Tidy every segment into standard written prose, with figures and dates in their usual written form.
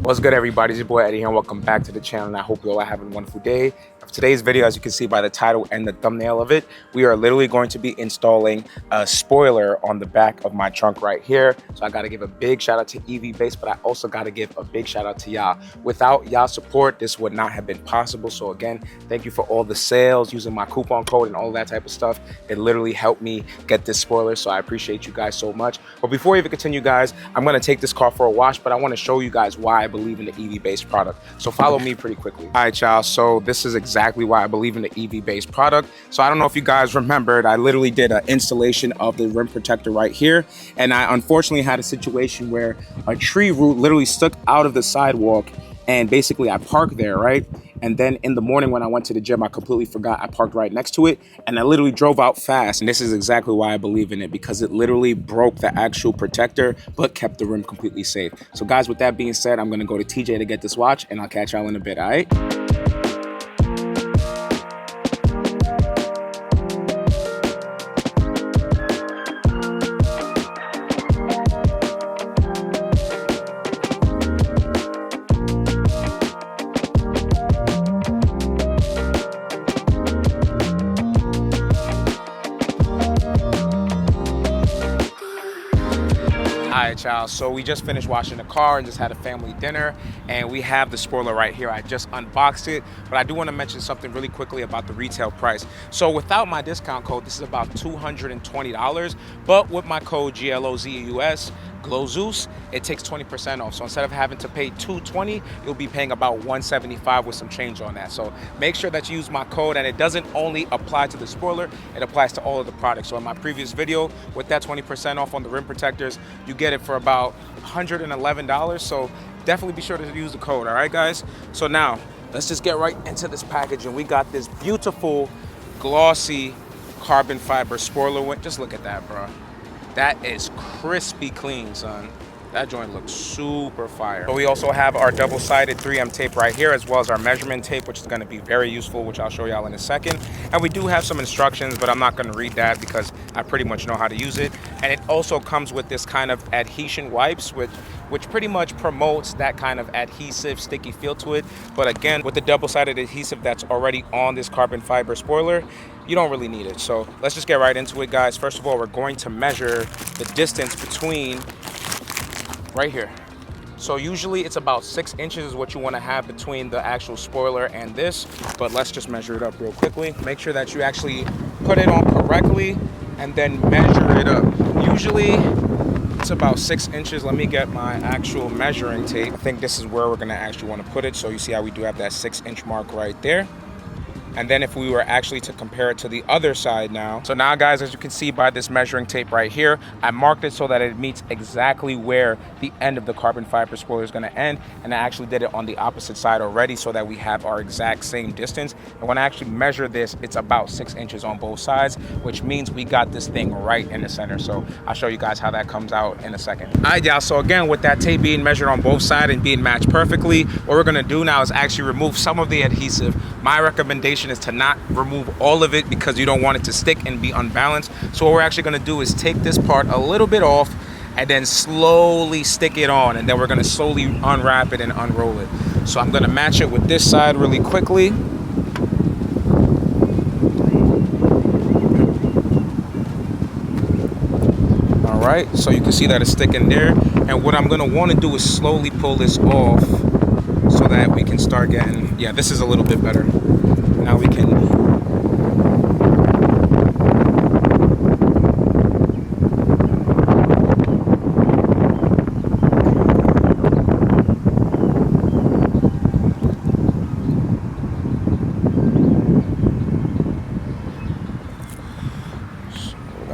What's good, everybody? It's your boy Eddie here, and welcome back to the channel, and I hope you all are having a wonderful day. For today's video, as you can see by the title and the thumbnail of it, we are literally going to be installing a spoiler on the back of my trunk right here. So I got to give a big shout out to EV Base, but I also got to give a big shout out to y'all. Without y'all support, this would not have been possible. So again, thank you for all the sales, using my coupon code and all that type of stuff. It literally helped me get this spoiler, so I appreciate you guys so much. But before we even continue, guys, I'm going to take this car for a wash, but I want to show you guys why I believe in the EV-based product. So follow me pretty quickly. All right, y'all. So this is exactly why I believe in the EV-based product. So I don't know if you guys remembered, I literally did an installation of the rim protector right here. And I unfortunately had a situation where a tree root literally stuck out of the sidewalk, and basically I parked there, right? And then in the morning when I went to the gym, I completely forgot I parked right next to it, and I literally drove out fast. And this is exactly why I believe in it, because it literally broke the actual protector, but kept the rim completely safe. So guys, with that being said, I'm gonna go to TJ to get this watch, and I'll catch y'all in a bit, all right? Alright, y'all, so we just finished washing the car and just had a family dinner, and we have the spoiler right here. I just unboxed it, but I do want to mention something really quickly about the retail price. So without my discount code, this is about $220, but with my code GLOZEUS, GLOZEUS, it takes 20% off. So instead of having to pay $220, you'll be paying about $175 with some change on that. So make sure that you use my code, and it doesn't only apply to the spoiler, it applies to all of the products. So in my previous video, with that 20% off on the rim protectors, you get it for about $111. So definitely be sure to use the code, all right, guys? So now let's just get right into this package, and we got this beautiful glossy carbon fiber spoiler. Just look at that, bro. That is crispy clean, son. That joint looks super fire. But we also have our double-sided 3M tape right here, as well as our measurement tape, which is going to be very useful, which I'll show y'all in a second. And we do have some instructions, but I'm not going to read that because I pretty much know how to use it. And it also comes with this kind of adhesion wipes, which pretty much promotes that kind of adhesive, sticky feel to it. But again, with the double-sided adhesive that's already on this carbon fiber spoiler, you don't really need it. So let's just get right into it, guys. First of all, we're going to measure the distance between right here. So usually it's about 6 inches is what you want to have between the actual spoiler and this, but let's just measure it up real quickly. Make sure that you actually put it on correctly and then measure it up. Usually it's about 6 inches. Let me get my actual measuring tape. I think this is where we're going to actually want to put it. So you see how we do have that 6-inch mark right there. And then if we were actually to compare it to the other side now. So now, guys, as you can see by this measuring tape right here, I marked it so that it meets exactly where the end of the carbon fiber spoiler is gonna end. And I actually did it on the opposite side already so that we have our exact same distance. And when I actually measure this, it's about 6 inches on both sides, which means we got this thing right in the center. So I'll show you guys how that comes out in a second. All right, y'all, so again, with that tape being measured on both sides and being matched perfectly, what we're gonna do now is actually remove some of the adhesive. My recommendation is to not remove all of it because you don't want it to stick and be unbalanced. So what we're actually going to do is take this part a little bit off and then slowly stick it on, and then we're going to slowly unwrap it and unroll it. So I'm going to match it with this side really quickly. All right, so you can see that it's sticking there, and what I'm going to want to do is slowly pull this off so that we can start getting, yeah, this is a little bit better. Now we can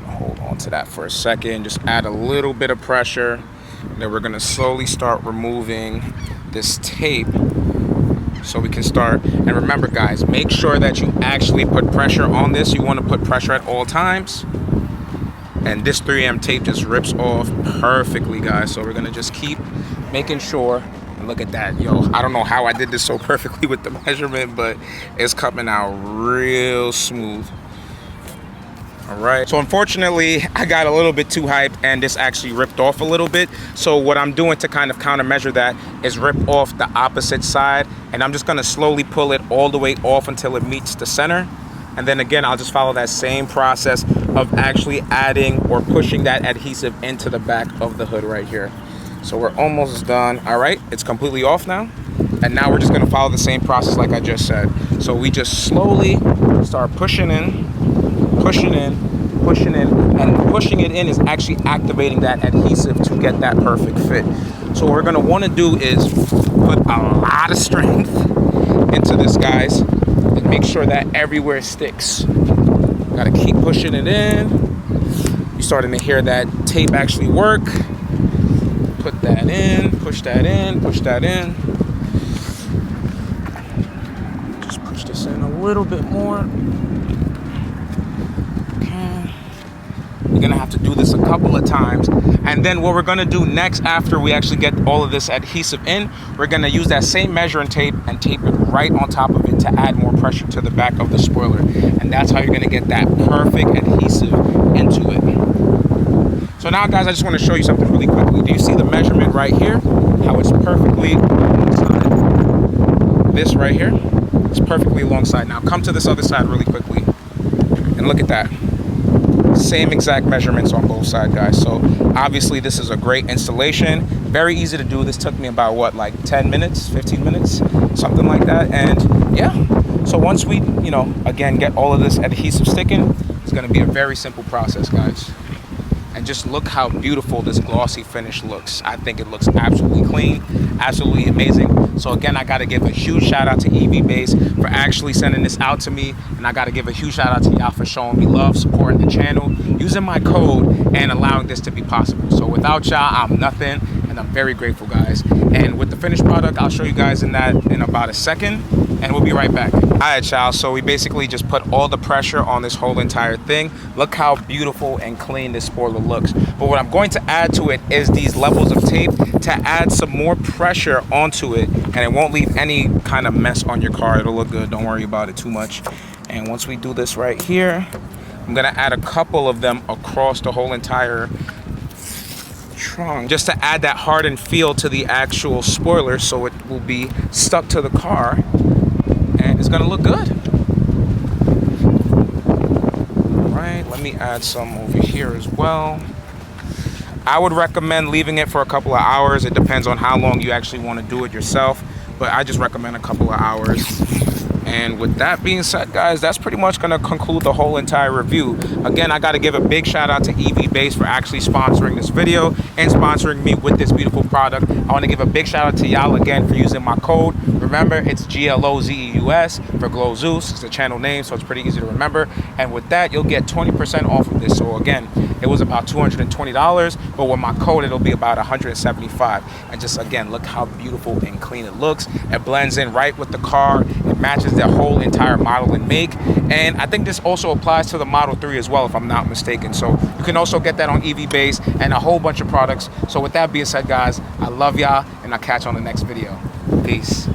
hold on to that for a second, just add a little bit of pressure, and then we're going to slowly start removing this tape so we can start. And remember, guys, make sure that you actually put pressure on this. You want to put pressure at all times, and this 3M tape just rips off perfectly, guys. So we're going to just keep making sure. And look at that, yo, I don't know how I did this so perfectly with the measurement, but it's coming out real smooth. All right, so unfortunately I got a little bit too hyped and this actually ripped off a little bit. So what I'm doing to kind of countermeasure that is rip off the opposite side, and I'm just gonna slowly pull it all the way off until it meets the center. And then again, I'll just follow that same process of actually adding or pushing that adhesive into the back of the hood right here. So we're almost done. All right, it's completely off now. And now we're just gonna follow the same process like I just said. So we just slowly start pushing in, pushing in, pushing in, and pushing it in is actually activating that adhesive to get that perfect fit. So what we're gonna wanna do is put a lot of strength into this, guys, and make sure that everywhere sticks. Gotta keep pushing it in. You're starting to hear that tape actually work. Put that in, push that in, push that in. Just push this in a little bit more. You're gonna have to do this a couple of times. And then what we're gonna do next, after we actually get all of this adhesive in, we're gonna use that same measuring tape and tape it right on top of it to add more pressure to the back of the spoiler. And that's how you're gonna get that perfect adhesive into it. So now, guys, I just wanna show you something really quickly. Do you see the measurement right here? How it's perfectly alongside this right here? It's perfectly alongside. Now come to this other side really quickly and look at that. Same exact measurements on both sides, guys. So obviously this is a great installation, very easy to do. This took me about what, like 10 minutes, 15 minutes, something like that. And yeah, so once we, you know, again, get all of this adhesive sticking, it's going to be a very simple process, guys. And just look how beautiful this glossy finish looks. I think it looks absolutely clean, absolutely amazing. So again, I gotta give a huge shout out to EV Base for actually sending this out to me. And I gotta give a huge shout out to y'all for showing me love, supporting the channel, using my code, and allowing this to be possible. So without y'all, I'm nothing, and I'm very grateful, guys. And with the finished product, I'll show you guys in about a second, and we'll be right back. All right, y'all, so we basically just put all the pressure on this whole entire thing. Look how beautiful and clean this spoiler looks. But what I'm going to add to it is these levels of tape to add some more pressure onto it, and it won't leave any kind of mess on your car. It'll look good, don't worry about it too much. And once we do this right here, I'm gonna add a couple of them across the whole entire trunk, just to add that hardened feel to the actual spoiler, so it will be stuck to the car and it's gonna look good. All right, let me add some over here as well. I would recommend leaving it for a couple of hours. It depends on how long you actually want to do it yourself, but I just recommend a couple of hours. And with that being said, guys, that's pretty much going to conclude the whole entire review. Again, I got to give a big shout out to EV Base for actually sponsoring this video and sponsoring me with this beautiful product. I want to give a big shout out to y'all again for using my code. Remember, it's GLOZEUS for GLOZEUS. It's the channel name, so it's pretty easy to remember. And with that, you'll get 20% off of this. So again, it was about $220, but with my code, it'll be about $175. And just again, look how beautiful and clean it looks. It blends in right with the car. It matches the whole entire model and make. And I think this also applies to the Model 3 as well, if I'm not mistaken. So you can also get that on EV Base and a whole bunch of products. So with that being said, guys, I love y'all, and I'll catch you on the next video. Peace.